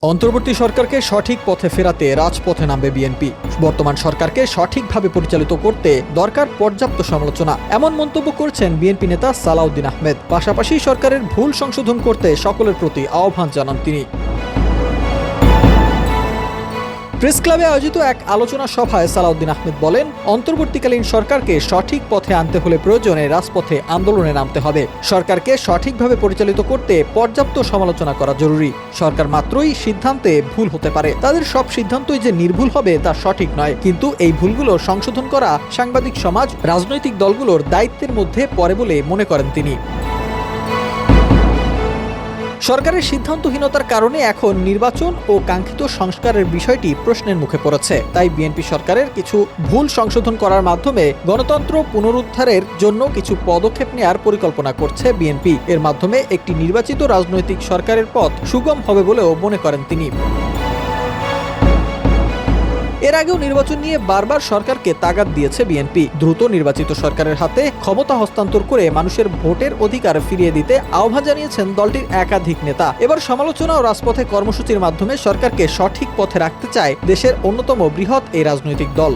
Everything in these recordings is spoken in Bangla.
অন্তর্বর্তী সরকারকে সঠিক পথে ফেরাতে রাজপথে নামবে বিএনপি। বর্তমান সরকারকে সঠিকভাবে পরিচালিত করতে দরকার পর্যাপ্ত সমালোচনা, এমন মন্তব্য করেছেন বিএনপি নেতা সালাউদ্দিন আহমেদ। পাশাপাশি সরকারের ভুল সংশোধন করতে সকলের প্রতি আহ্বান জানান তিনি। প্রেস ক্লাবে আয়োজিত এক আলোচনা সভায় সালাউদ্দিন আহমেদ বলেন, অন্তর্বর্তীকালীন সরকারকে সঠিক পথে আনতে হলে প্রয়োজনে রাজপথে আন্দোলনে নামতে হবে। সরকারকে সঠিকভাবে পরিচালিত করতে পর্যাপ্ত সমালোচনা করা জরুরি। সরকার মাত্রই সিদ্ধান্তে ভুল হতে পারে, তাদের সব সিদ্ধান্তই যে নির্ভুল হবে তা সঠিক নয়, কিন্তু এই ভুলগুলো সংশোধন করা সাংবাদিক সমাজ, রাজনৈতিক দলগুলোর দায়িত্বের মধ্যে পড়ে বলে মনে করেন তিনি। সরকারের সিদ্ধান্তহীনতার কারণে এখন নির্বাচন ও কাঙ্ক্ষিত সংস্কারের বিষয়টি প্রশ্নের মুখে পড়েছে। তাই বিএনপি সরকারের কিছু ভুল সংশোধন করার মাধ্যমে গণতন্ত্র পুনরুদ্ধারের জন্য কিছু পদক্ষেপ নেওয়ার পরিকল্পনা করছে বিএনপি। এর মাধ্যমে একটি নির্বাচিত রাজনৈতিক সরকারের পথ সুগম হবে বলেও মনে করেন তিনি। এর আগেও নির্বাচন নিয়ে বারবার সরকারকে তাগাদ দিয়েছে বিএনপি। দ্রুত নির্বাচিত সরকারের হাতে ক্ষমতা হস্তান্তর করে মানুষের ভোটের অধিকার ফিরিয়ে দিতে আহ্বান জানিয়েছেন দলটির একাধিক নেতা। এবার সমালোচনা ও রাজপথে কর্মসূচির মাধ্যমে সরকারকে সঠিক পথে রাখতে চায় দেশের অন্যতম বৃহৎ এই রাজনৈতিক দল।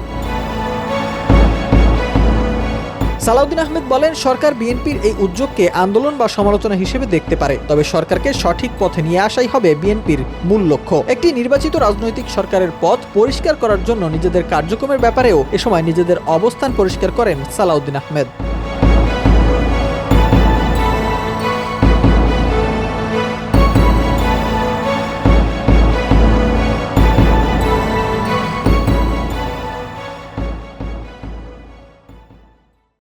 সালাউদ্দিন আহমেদ বলেন, সরকার বিএনপির এই উদ্যোগকে আন্দোলন বা সমালোচনা হিসেবে দেখতে পারে, তবে সরকারকে সঠিক পথে নিয়ে আসাই হবে বিএনপির মূল লক্ষ্য। একটি নির্বাচিত রাজনৈতিক সরকারের পথ পরিষ্কার করার জন্য নিজেদের কার্যক্রমের ব্যাপারেও এ সময় নিজেদের অবস্থান পরিষ্কার করেন সালাউদ্দিন আহমেদ।